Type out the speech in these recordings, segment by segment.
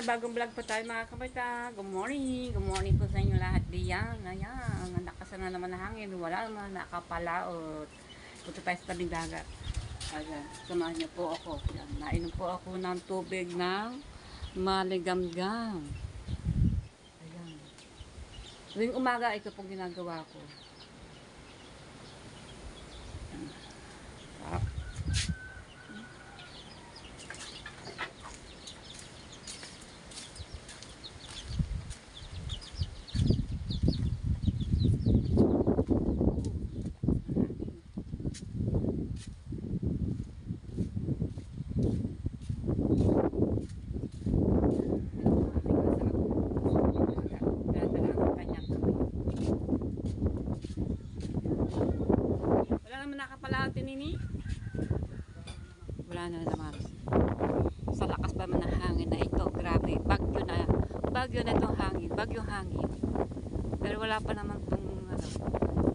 bagong vlog pa tayo mga kabata. Good morning. Good morning po sa inyo lahat diyan. Ayan, ang lakas na naman ng hangin. Wala naman nakapalaot. Punta tayo sa tabing dagat. Ayan, samahan niyo po ako. Ayan, nainom po ako ng tubig ng maligamgam. Ayan. Tuwing umaga, ito pong ginagawa ko. Ayan. Sarap. Nakapalatin ini. Wala na naman. Sa lakas ba man ng hangin na ito. Grabe. Bagyo na itong hangin. Bagyong hangin. Pero wala pa naman itong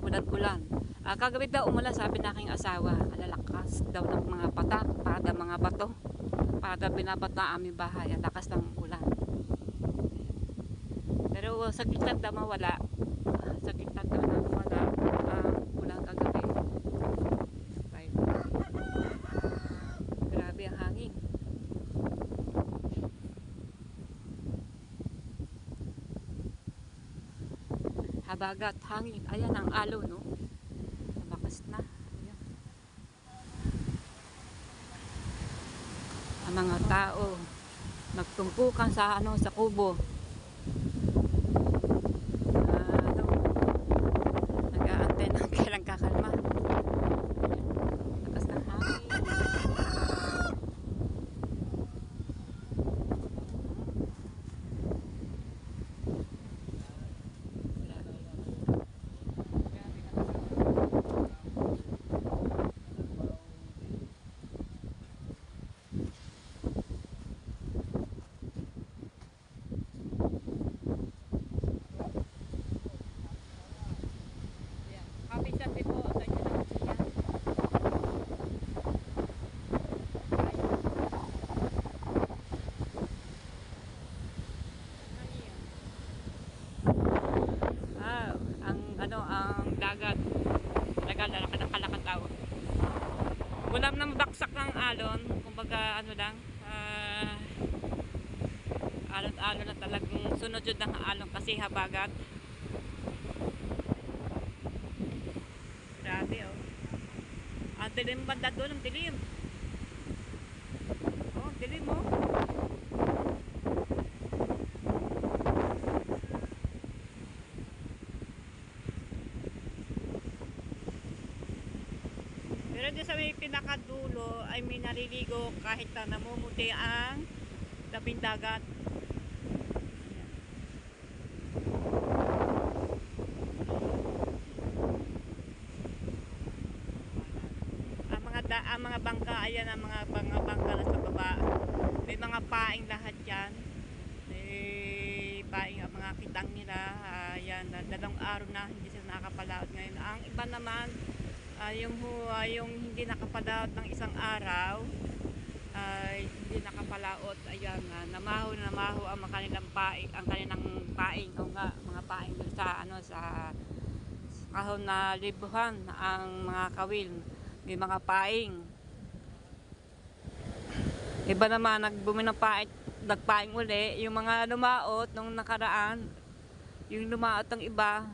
ulan-ulan. Kagabi daw umulan, sabi na aking asawa. Alalakas daw ng mga patak. Para mga bato. Para binabat na aming bahay. Ang lakas ng ulan. Pero sa gitna daw mawala. Sa gitna daw na mawala. Ulan kagabi. Grabe ang hangin. Habagat, hangin. Ayan ang alo, no? Lakas na. Ayan. Ang mga tao magtumpukan sa sa kubo. Nag-aantay ng kailang kakalma. Lakas ng hangin. Ang dagat nakalakad tao. Wala nang baksak ng alon, kumbaga lang, alon-alon na talagang sunod yun ng alon kasi habagat. Grabe, oh. Ang dilim banda doon, ang dilim. Oh, dilim, oh. Pero din sa may pinakadulo ay may naliligo kahit na namumuti ang tabing dagat. Ang mga bangka, ayan ang mga bangka na sa baba. May mga paing lahat yan. May paing ang mga kitang nila. Ayan, dalawang araw na hindi sila nakakapalaot ngayon. Ang iba naman, yung hindi nakapalaot ng isang araw ay hindi nakapalaot. Ayan, namaho ang kanilang paing, o nga mga paing sa sa kahon na libuhan ang mga kawil. May mga paing. Iba naman nagbumi ng nagpaing uli. Yung mga lumaot nung nakaraan, yung lumaot ng iba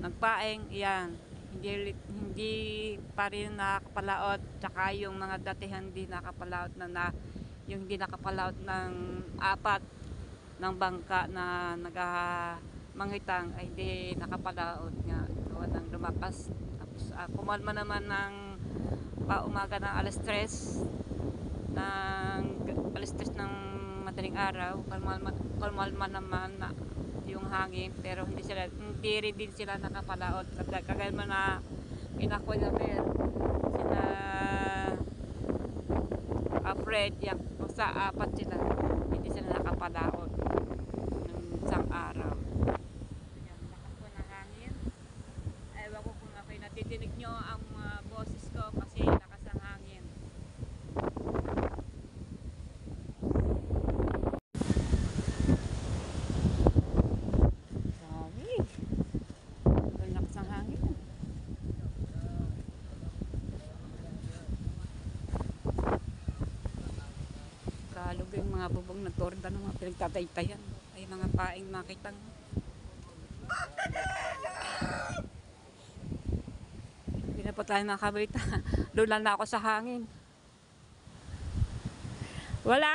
nagpaing, yan. Hindi pa rin nakapalaot. Tsaka yung mga datihan hindi nakapalaot yung hindi nakapalaot ng apat ng bangka na nagamangitang ay hindi nakapalaot nga. Gawa ng lumakas. Tapos kumalma naman ng umaga ng alas 3 ng madaling araw. Kalmalma naman na yung hangin, pero hindi rin din sila nakapalaot. Kagaya man na kinakuya mer sila Fred, sa apat sila hindi sila nakapalaot ng isang araw. Ayan, lakas po ng hangin. Ewan ko kung ako'y natidinig nyo ang boses ko kasi lakas ang hangin. yung mga bubong na torda ng mga pinagtataytayan. Ay mga paing makitang. Hindi na po tayo makabalita. Lula na ako sa hangin. Wala!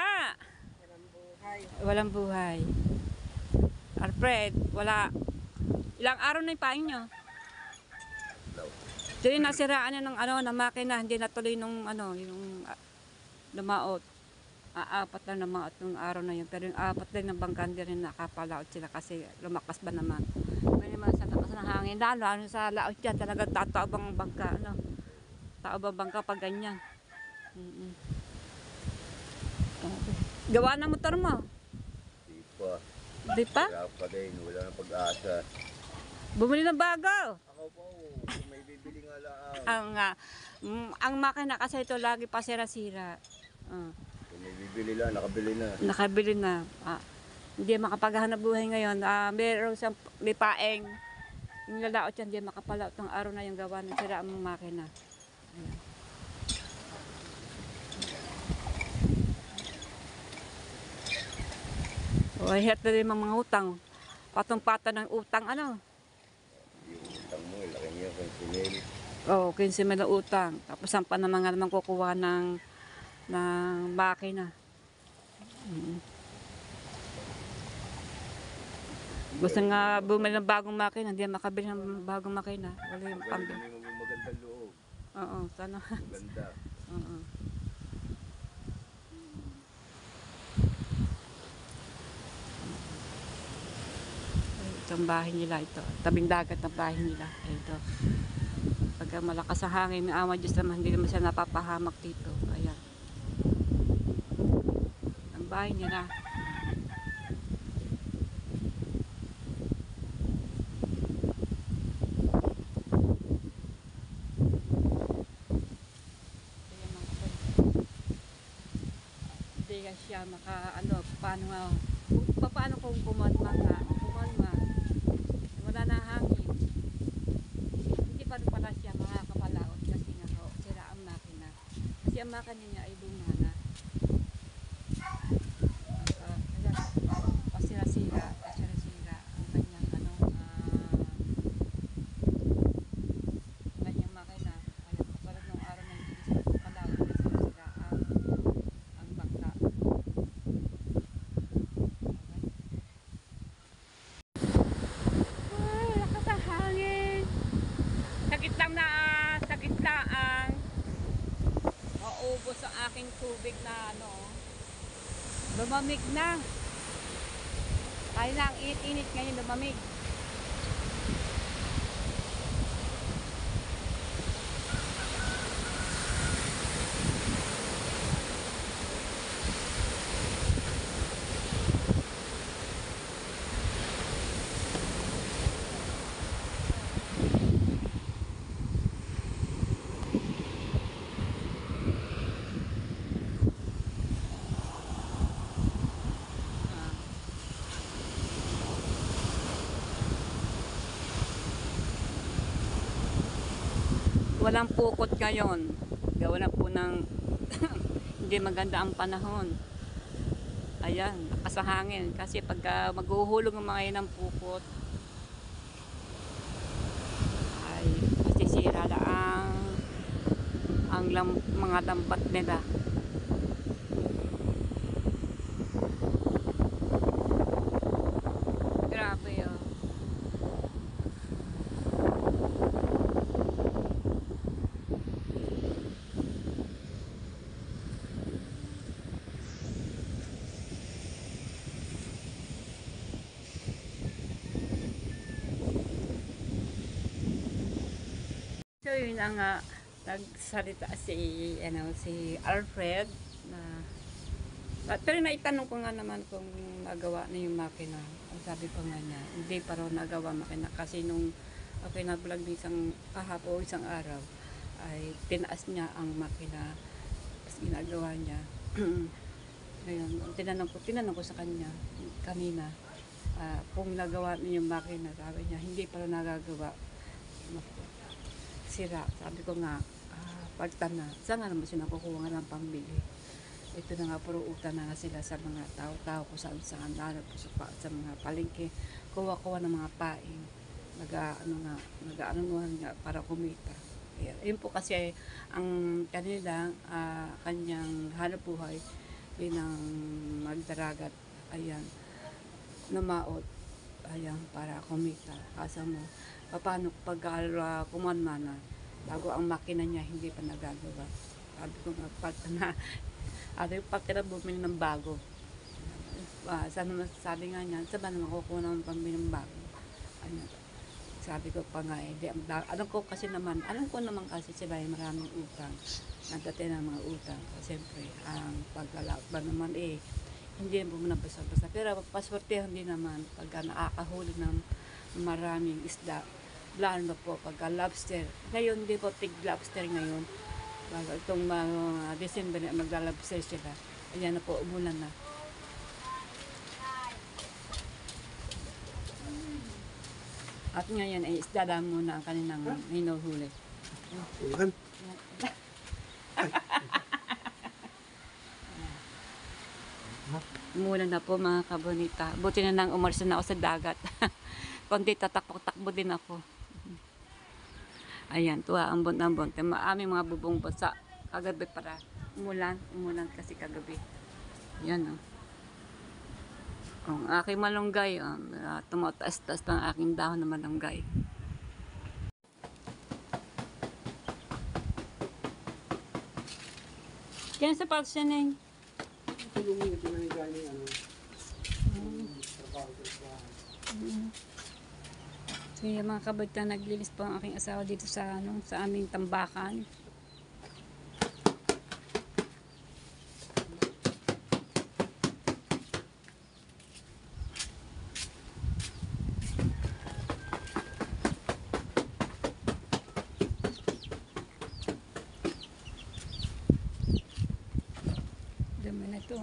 Walang buhay. Walang buhay. Alfred, wala. Ilang araw na yung paing nyo? Ito yung nasiraan niya ng ng makina, hindi natuloy nung yung lumaot. Apat na lumaot nung araw na yun. Pero yung apat din ng bangka hindi rin nakapalaot sila kasi lumakas ba naman. May naman sa takas ng hangin. Lalo sa laot dyan, talagang tataobang bangka. Taobang bangka pag ganyan. Gawa ng motor mo? Di pa. Di pa? Wala pa din. Wala nang pag-asa. Bumili ng bago. Ako po, kung may bibili nga lang. Ang makina kasi ito lagi pa sira-sira. Kung may bibili lang, nakabili na. Nakabili na. Hindi makapaghanap buhay ngayon. Meron siyang may paeng. Yung lalaot yan, hindi makapalaot ng araw na yung gawa ng sira ang makina. Ayan. O, hihat na rin mga utang. Patong-pata ng utang, Yung utang mo, laki niya kung sinil. Oo, 15 mil na utang. Tapos ang pa naman nga naman kukuha ng makina. Gusto nga bumili ng bagong makina, hindi makabili ng bagong makina. Wala yung pambili. Maganda mo magandang loob. Oo, sana. Maganda. Oo. Itong bahay nila ito. Tabing dagat ng bahay nila. Ito. Pagka malakas ang hangin, may awa Diyos naman, hindi naman siya napapahamak dito. Ayan. Ang bahay nila. Hindi ka siya paano kung kumalma, wala na hangin. Hindi pa rin pala siya makakapalaot kasi nga sira ang makina. Kasi ang makina niya ay luma na. Pasira-sira ang kanyang kanyang makina. Kaya kapalad ng araw na hindi siya palaot kasi sira ang bangka. Sakit lang ang maubos ang aking tubig na lumamig na. Kaya na ang init ngayon, lumamig. Walang pukot ngayon. Gawa na po ng hindi maganda ang panahon. Ayan, lakas ang hangin. Kasi pagka maghuhulog ang mga yan ng pukot, ay masisira lang ang mga lambat nila. Grabe oh. So yun ang nagsalita si Alfred pero naitanong ko nga naman kung nagawa na yung makina. Ang sabi ko nga niya, hindi pa raw nagawa makina kasi nung ako na-vlog isang kahapon, isang araw ay tinaas niya ang makina tapos ginagawa niya. Ngayon, tinanong ko sa kanya kanina kung nagawa niya yung makina. Sabi niya, hindi pa raw nagagawa. Sira. Sabi ko nga, pagtana, saan nga naman siya nakukuha nga ng pambili? ito na nga, puro utang na nga sila sa mga tao-tao kung saan saan, lalo po sa mga palengke, kuha-kuha ng mga paing, nag-ano nga para kumita. Ayan. Yun po kasi ang kanila, kanyang hanap buhay bilang magdaragat, ayan, namaot, ayan, para kumita. Asa mo, paano pag kumanma na, bago ang makina niya hindi pa nagagawa. Sabi ko nga, pagka na bumili ng bago. Sabi nga niya, saan ba naman kukuha ng pambili ng bago? Ayan. Sabi ko pa nga, alam ko naman kasi sila ay maraming utang. Nagdati ng mga utang. Siyempre, ang paggalaot ba naman hindi mo na basta-basta. Pero paswerte hindi naman pagka nakakahuli ng maraming isda. Lalo na po pagka lobster. Ngayon, hindi po tig lobster ngayon. Bago itong December na maglalabster sila. Ayan na po, umulan na. At ngayon ay isdada muna ang kanilang hinuhuli. Ulan. Umulan na po mga kabonita. Buti na nang umalis na ako sa dagat. Kundi tatakbo-takbo din ako. Ayan, tuwa, ambon-ambon. Aming mga bubong basa. Kagabi para umulan kasi kagabi. Yan o. Ang aking malunggay, tumataas-taas pa ang aking dahon na malunggay. Kaya sa patos yan eh. Tulungin ito na yung gani, trabaho sa So yung mga kabata, naglinis po ang aking asawa dito sa aming tambakan. Dami na ito.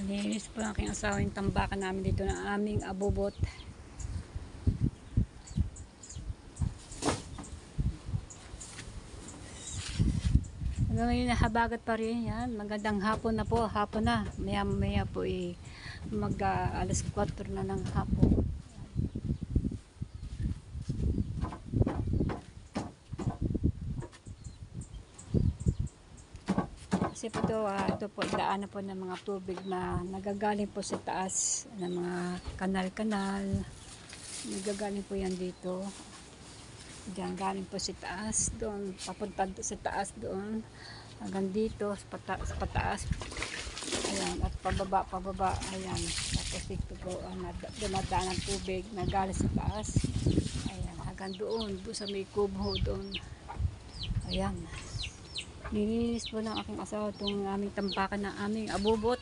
Nalinis po ang aking asawa yung tambakan namin dito ng aming abubot. Ngayon nahabagat pa rin yan. Magandang hapon na po. Hapon na. Maya po alas 4 na ng hapon. Kasi po ito po daanan po ng mga tubig na nagagaling po sa taas ng mga kanal-kanal. Nagagaling po yan dito. Diyan galing po sa taas doon, papunta sa taas doon hanggang dito sa pataas. Ayan, at pababa, ayan. Tapos dito po dumadaan ang tubig na galing sa taas. Ayan, hanggang doon sa may kubho doon. Ayan. Nilinis po ng aking asawa itong aming tampakan na aming abubot.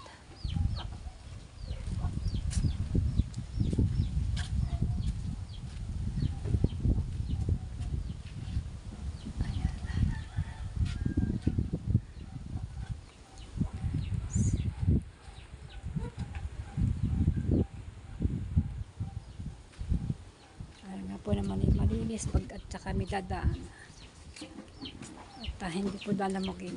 Ayan. Ayan nga po naman malinis pag at saka may dadaan. At hindi po dalamogin.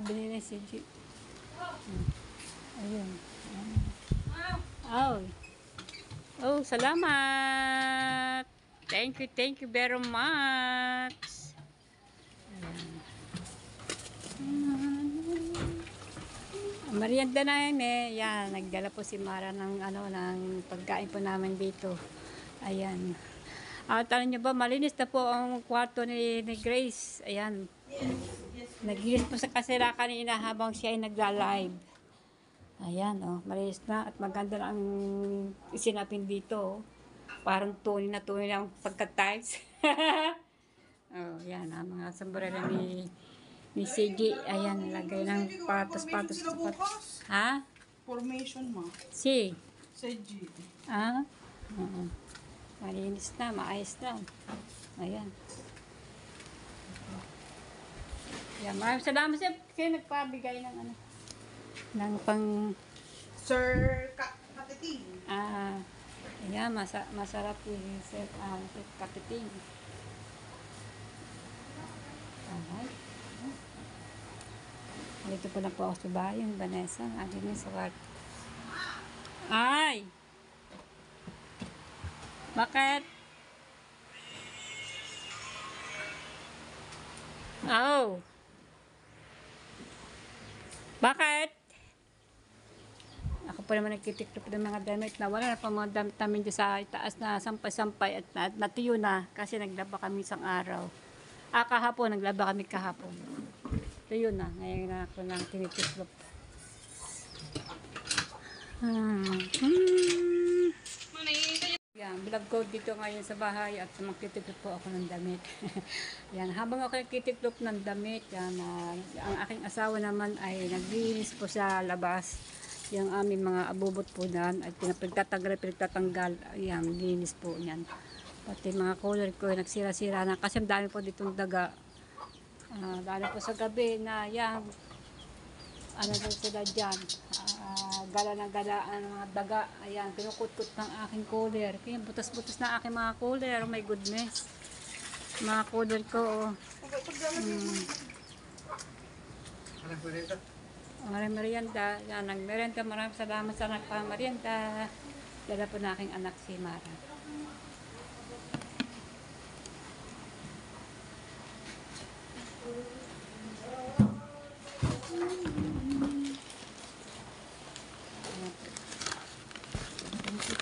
Binili si G. Ayun. Oh, salamat. Thank you very much. Merienda na yun eh. Yan, nagdala po si Mara ng pagkain po namin dito. Ayan. Alam niyo ba, malinis na po ang kwarto ni Grace. Ayan. Naglinis po sa kasira kanina habang siya ay nagla-live. Ayan, malinis na at maganda na ang isinapin dito. Parang tunay na ang pagka-tiles. Yan, ang mga sombrero ni CG. Ayan, nalagay ng patos-patos. Ha? Formation mo. Si? CG. Malinis na, maayos na. Ayan. Yan, maraming salamat siya nagpabigay ng pang... Sir, Kati kapiting. Ayan, masarap yung kapiting. Alright. Dito po na po ako sa bahay, yung Vanessa, aking yung sukat. Ay! Bakit? Oh! Bakit? Ako pa naman nagtitiklop ng mga damit na wala na pa mga damit namin dyan sa itaas na sampay-sampay at natuyo na kasi naglaba kami isang araw. Kahapon, naglaba kami kahapon. Tuyo na, ngayon na ako nang tinitiklop. Yan, vlog ko dito ngayon sa bahay at magtitiklop po ako ng damit. Yan, habang ako nagtitiklop ng damit, yan, ang aking asawa naman ay naglinis po sa labas. Yung aming mga abubot po yan at pinagtatanggal, ayan, linis po yan. Pati mga color ko nagsira-sira na kasi ang dami po ditong daga. Lalo po sa gabi na yan, ano daw sila dyan, gala na gala ang mga daga. Ayan, kinukutkot ng aking cooler. Kaya butas-butas na aking mga cooler. Oh my goodness. Mga cooler ko, oh. Anak ko rin ito. Maraming merienda. Yan, nagmerienda. Maraming salamat sa nagpamerienda. Dala po na aking anak si Mara.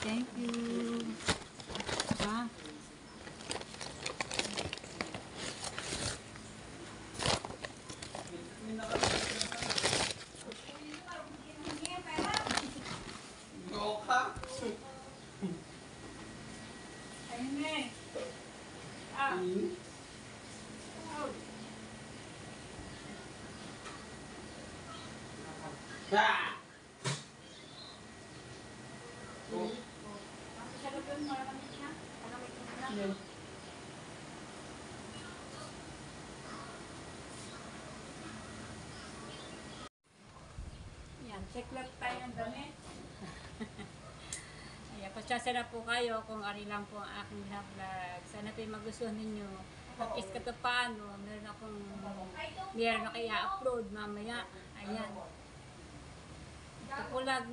Thank you. Ha? Yan, check lang tayo ng damit. Ayan, pasyasa na po kayo kung ari lang po ang aking vlog. Sana po yung magustuhan ninyo. At is kato paano, meron na kaya upload mamaya. Ayan. Ito po lang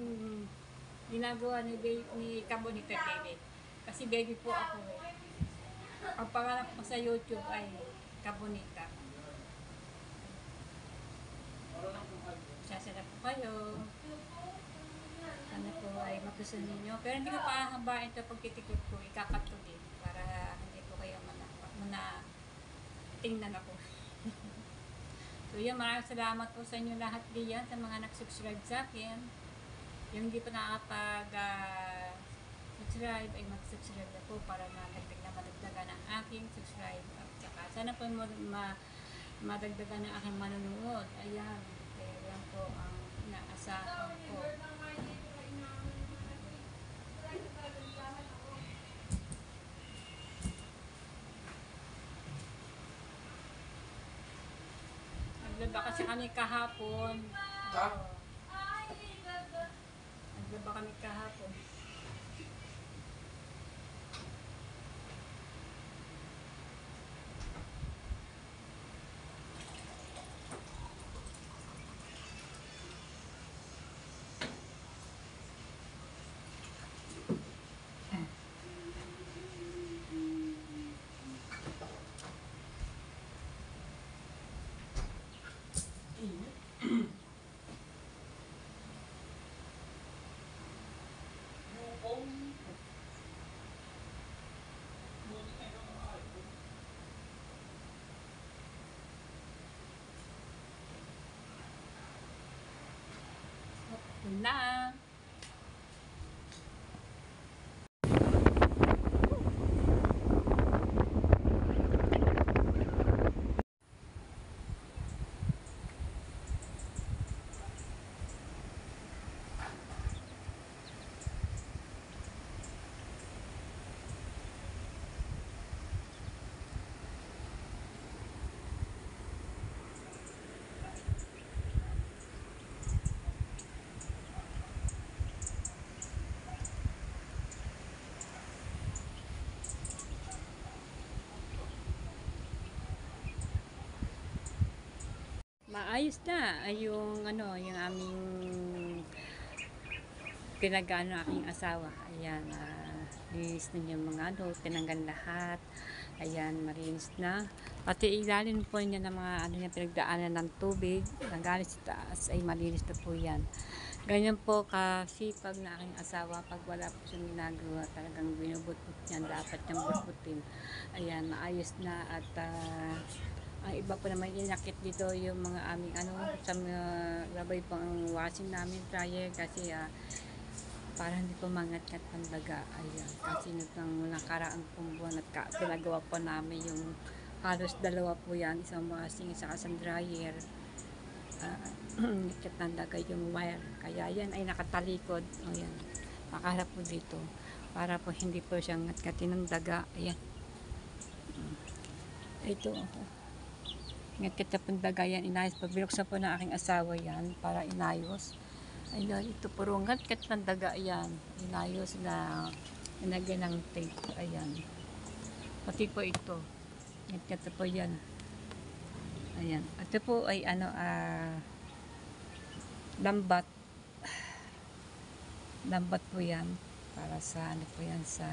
ginagawa ni Kabonita TV. Kasi baby po ako eh. Ang pangalan ko sa YouTube ay Kabonita. Sasarap po kayo. Sana po ay magustuhan ninyo. Pero hindi ko pa hahabain ito pagtitikot ko. Ikakat ko din para hindi po kayo tingnan ako. So yun, maraming salamat po sa inyo lahat diyan sa mga nag-subscribe sa akin. Yung hindi pa nakapag-subscribe ay mag-subscribe na po para madagdagan ang aking subscribe. At saka sana po madagdagan ang aking manonood. Ayan. Kaya yan po ang inaasahan ko. Naglaba kasi kami kahapon. Naglaba kami kahapon. Yun lang. Ayos na. Ay, yung ano, yung aming pinagano aking asawa. Ayan, linis na yung mga ano, tinanggal lahat. Ayan, malinis na. Pati ilalim po niya ng mga ano niya, pinagdaanan ng tubig. Nagaling sa taas ay malinis na po yan. Ganyan po kasipag na aking asawa. Pag wala po siyang ginagawa, talagang binubutbut niya. Dapat niyang butbutin. Ayan, maayos na at ang iba po naman inakit dito yung mga aming ano, sa mga labay pang washing namin dryer kasi para hindi po mangat-ngat ang daga. Ayan, kasi nitong nakaraang pong buwan at pinagawa po namin yung halos dalawa po yan, isang washing, isang dryer. Nikit ng daga yung wire. Kaya yan ay nakatalikod. O yan, makaharap po dito para po hindi po siyang ngat-ngatin ng daga. Ayan. Ito. Ngit-ngit na pong daga yan. Inayos po. Binuksan po ng aking asawa yan para inayos. Ayan, ito puro ngat-ngat ng daga yan. Inayos na inagyan ng tape. Ayan. Pati po ito. Ngit-ngat na po yan. Ayan. Ito po ay ano, lambat. Lambat po yan. Para sa ano po yan, sa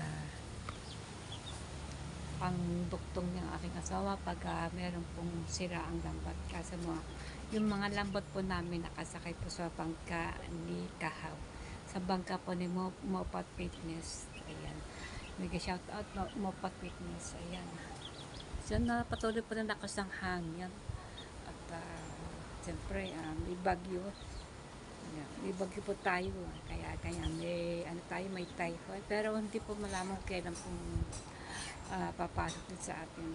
pangduktong ng aking asawa pag meron pong sira ang lambat. Kasi yung mga lambat po namin nakasakay po sa bangka ni Kahaw. Sa bangka po ni Mopat Fitness. Ayan. Shout out Mopat Fitness. Ayan. Diyan na patuloy po na lakas ng hangin. At siyempre may bagyo. Ayan. May bagyo po tayo. Kaya may ano tayo, may typhoid. Pero hindi po malaman kailan pong papasok din sa atin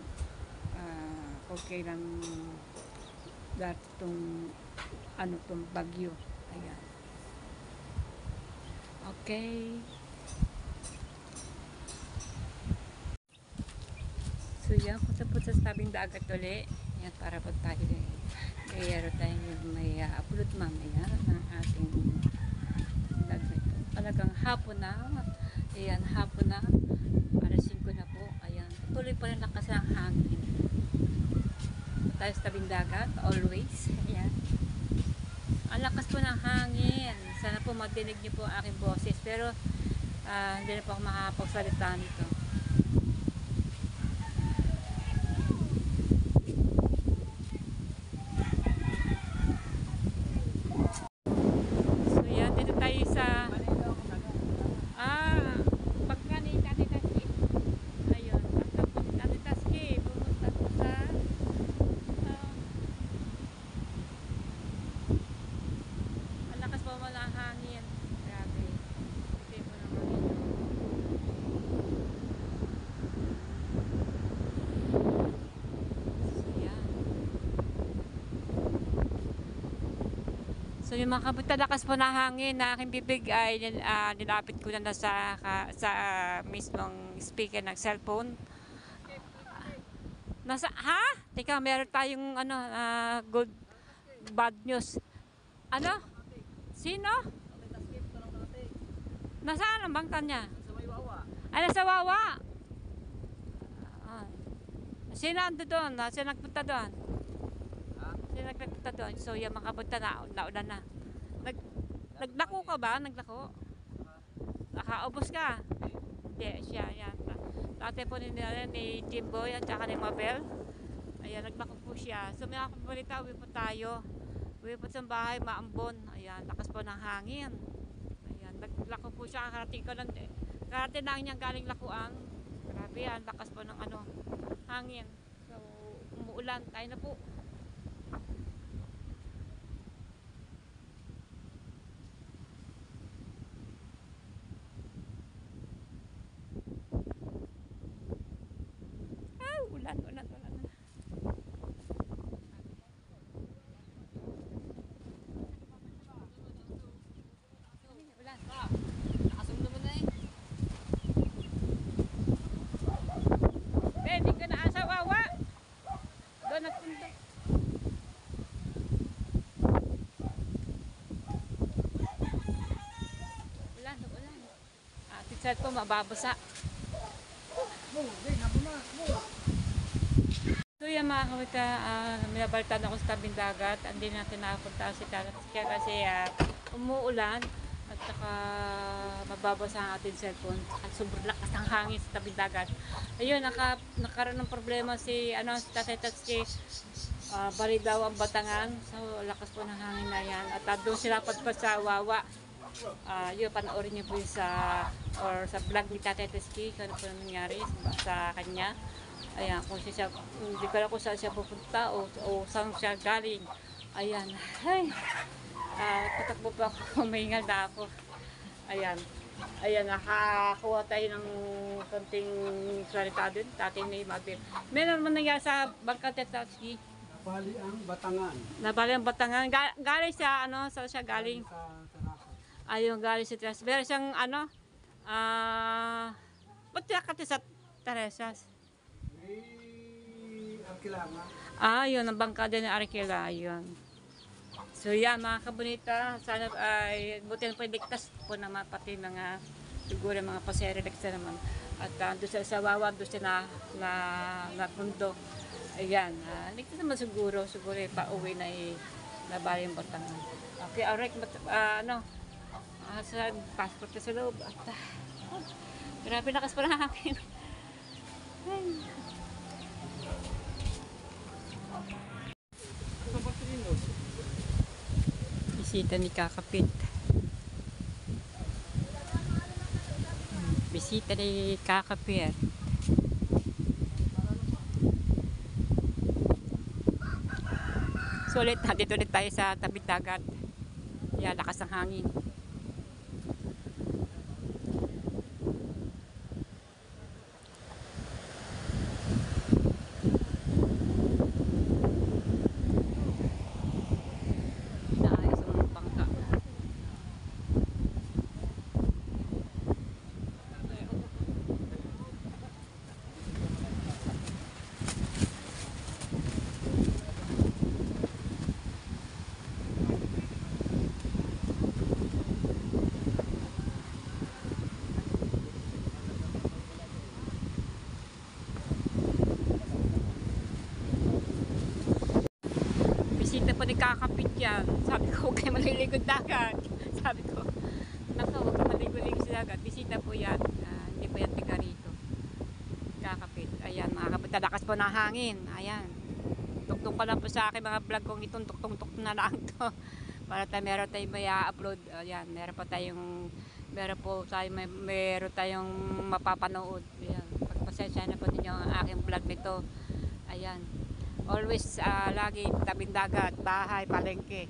kung kailan dati itong ano itong bagyo. Ayan. Okay. So yan, punta po sa tabing dagat ulit. Yan, para po tayo kaya tayo may upload mamaya ng ating vlog na ito. Talagang hapon na. Ayan, hapon na. Alas 5 na po. Ayan. Tuloy pa rin lakas ng hangin. Tayo sa tabing dagat. Always. Ayan. Ang lakas po ng hangin. Sana po madinig niyo po ang aking boses. Pero hindi na po ako makapagsalita nito. So yan. Dito tayo sa hangin. Grabe. Ito po naman ito. So, yan. So, yung mga kabutalakas po na hangin na aking bibig ay nilapit ko na sa mismong speaker ng cellphone. Nasa, ha? Teka, meron tayong ano, good, bad news. Ano? Sino? Nasaan ang bangka niya? Sa may wawa. Ay, nasa Wawa. Sino ando doon? Sino nagpunta doon? Ha? Sino nagpunta doon? So, yung makapunta na, naulan na. Naglako ka ba? Naglako? Nakaubos ka? Hindi, siya, yan. Dati po ni Jimboy at saka ni Mabel. Ayan, naglako po siya. So, may akabalita, uwi po tayo. Uwi po sa bahay, maambon. Ayan, lakas po ng hangin. Ayan, naglako po siya. Karating lang niyang galing lakuan. Grabe yan, lakas po ng ano, hangin. So, umuulan. Tayo na po. Ulan. Nakasum naman na eh. Pwede ka na sa Wawa. Doon nagpunta. Ulan. Titsad po mababasa. So yan mga kamita, minabaltan ako sa tabing dagat. Hindi natin nakapunta si Tanatsky kasi umuulan at saka mababasa ang ating cellphone at sobrang lakas ng hangin sa tabing dagat. Ayun, nakaroon ng problema si Tatay Tatsuki. Bali daw ang Batangan. So lakas po ng hangin na yan. At doon sila padpad sa Wawa. Yun, panoorin niyo po yun sa vlog ni Tatay Tatsuki kung ano po nangyari sa kanya. Ayan, kung siya, hindi ko alam kung saan siya pupunta o saan siya galing. Ayan, ay, patakbo pa ako, mahingal na ako. Ayan, nakakuha tayo ng konting salita din, tatay na imagine. Meron naman nangyari sa Bangka Tatsuki. Bali ang Batangan. Nabali ang Batangan. Galing siya, saan siya galing? Sa Tarasa. Ayun, galing si Teresas. Meron siyang, ba't nakati sa Teresas? Arkilanga. Yun, ang bangka din ng Arkela, yun. So yan, mga kabunita, sana ay buti na po ligtas po naman pati mga siguro mga pasero ligtas naman. At doon sa Wawa, doon siya na pundo. Ayan, ligtas naman siguro pa-uwi na nabali yung Batangan. Okay, alright, sa passport na sa loob. At grabe lakas pa ng hangin. Ay. Bisita ni Kakapit. Bisita ni Kakapit. So ulit, dito ulit tayo sa tabing dagat. Yan, lakas ng hangin. Inaayos ang bangka. Bisita pa ni Kakapit yan. Sabi ko, huwag kayo maliligod dagat. Sabi ko, naka, huwag kayo maliligod sa dagat. Bisita po yan. Hindi po yan tiga rito. Kakapit. Ayan, mga kapit. Lakas po ng hangin. Ayan. Tuktok pa lang po sa akin mga vlog kong itong tuktok na lang to. Para meron tayong may upload. Ayan, meron po tayong mapapanood. Ayan. Pagpasensya na po ninyo ang aking vlog nito. Ayan. Always lagi tabing dagat, bahay, palengke.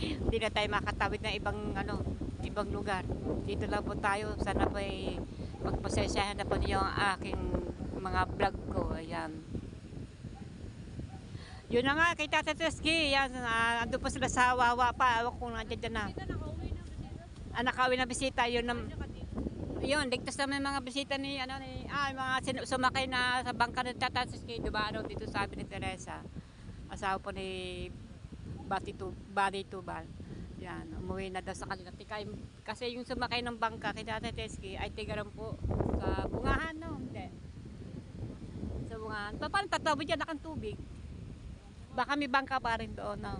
Hindi na tayo makatawid ng ibang lugar. Dito lang po tayo. Sana po ay magpasensyahan na po niyo ang aking mga vlog ko. Ayan. Yun na nga, kay Tata Teski. Yan, ando pa sila sa Wawa pa. Ewan kung nandiyan na. Nakauwi na bisita. Yun, ligtas naman mga bisita ni mga sumakay na sa bangka ng Tata Teski. Diba, dito sabi ni Teresa. Asawa po ni Bati Tubal. Yan, umuwi na daw sa kanila. Kasi yung sumakay ng bangka kay Tata Teski ay tigaran po sa Bungahan, no? Hindi. Sa Bungahan. Paano tatawid yan nakang tubig? Baka may bangka pa rin doon, no?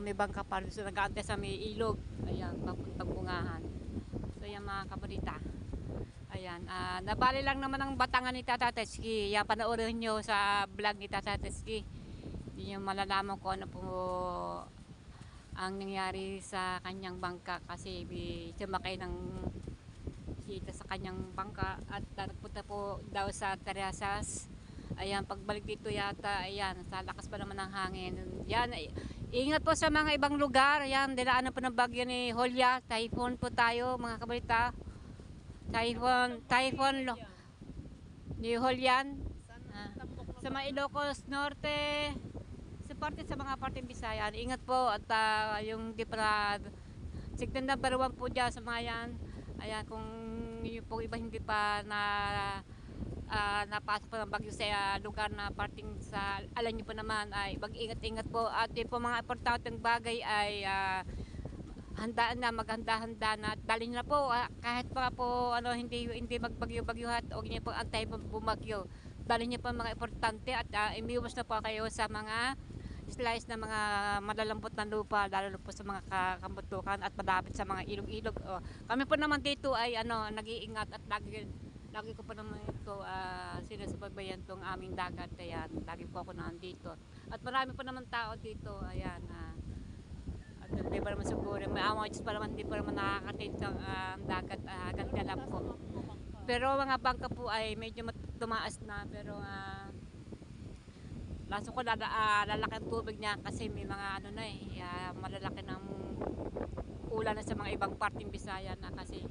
May bangka pa rin. So, nag-aantay sa may ilog. Ayan, papuntang Bungahan. So, yan mga kabalita. Ayan, nabali lang naman ang Batangan ni Tata Teski. Yan, panoorin nyo sa vlog ni Tata Teski. Hindi nyo malalaman kung ano po ang nangyari sa kanyang bangka kasi sumakay ng bisita sa kanyang bangka at nagpunta po daw sa Teresas. Ayan, pagbalik dito yata, ayan, sa lakas pa naman ng hangin. Yan, ingat po sa mga ibang lugar. Ayan, dinaanan po ng bagyo ni Hulya. Typhoon po tayo, mga kabalita. Typhoon ni Hulyan. Sa mga Ilocos Norte, sa mga parteng Bisaya. Ingat po at yung di pa sigdan number 1 po dyan sa mga yan. Ayan, kung yung po iba hindi pa napasok po ng bagyo sa lugar na parting sa alam niyo po naman ay mag-ingat-ingat po at yung po mga importanteng bagay ay maghanda-handa na at dali na po kahit pa po hindi magbagyo-bagyo at huwag niyo po antay bumagyo dalhin niyo pa mga importante at imiwas na po kayo sa mga slice na mga malalambot na lupa, lalo po sa mga kamutukan at malapit sa mga ilog-ilog. Kami po naman dito ay nag-iingat at lagi ko pa naman ito sinusubaybayan tong aming dagat. Ayan, lagi po ako nandito. At marami pa naman tao dito. Ayan, at hindi pa naman siguro, may Diyos pa naman, hindi pa naman nakakatin ang dagat, ganda lang po. Pero mga bangka po ay medyo tumaas na, pero laso ko lalaki ang tubig niya kasi may mga malalaki ng ulan na sa mga ibang parting Bisaya na kasi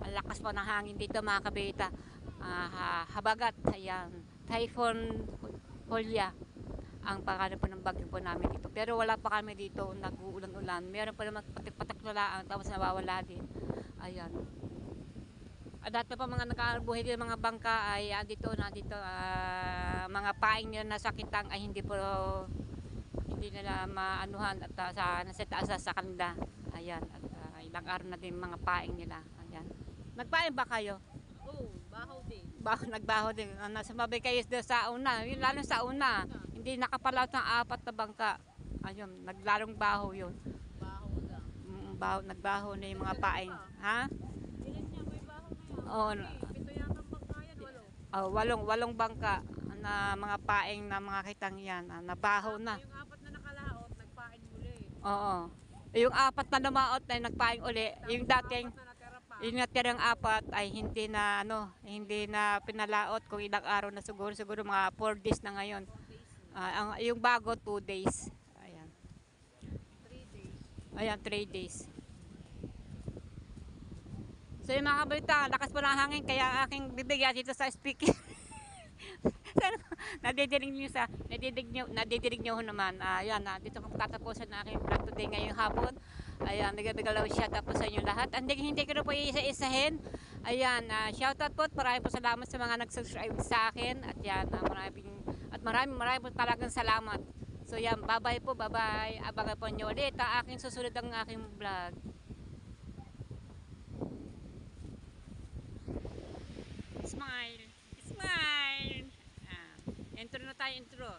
ang lakas pa ng hangin dito mga kabita. Habagat, ayan, Typhoon Hulya ang pangalan po ng bagyo po namin dito. Pero wala pa kami dito nag-uulan-ulan. Meron pa naman patik-patak na lang tapos nawawala din. Ayan. Dati pa mga nakabuhay din mga bangka ay dito mga paing nila na sakitang ay hindi nila maanuhan at nasa taas sa kanila. Ayan, at ilang araw na din mga paing nila. Ayan. Nagpaing ba kayo? Oo, bahaw din. Nagbaho din. Sumabay kayo sa una. Yun, lalo sa una. Hindi nakapalaot ng 4 na bangka. Ayun, naglalong baho yun. Bahaw lang. Nagbaho na yung mga paing. Ha? Ilan niya may bahaw na yan? Oo. Pito yata bangka yan, 8. Walong bangka na mga paing na mga kitang yan. Nabaho na. Yung 4 na nakalaot, nagpain muli. Oo. Yung 4 na lumaot ay nagpaing uli. Yung dating, Na natira pa. yung natirang 4 ay hindi na pinalaot kung ilang araw na siguro mga 4 days na ngayon. Yung bago 2 days. Ayan. 3 days. Ayan, 3 days. So yung mga kabalita, lakas po ng hangin kaya aking bibigyan dito sa speaker. Nadidinig nyo naman. Ayan, dito ko tatapusin na aking vlog today ngayong hapon. Ayan, nagabigalaw shout out po sa inyo lahat. Hindi ko na po isa-isahin. Ayan, shout out po. Maraming po salamat sa mga nag-subscribe sa akin. At yan, maraming po talagang salamat. So yan, bye-bye po, bye-bye. Abangan po nyo ulit ang aking susunod ang aking vlog. Smile! Smile! Intro na tayo, intro.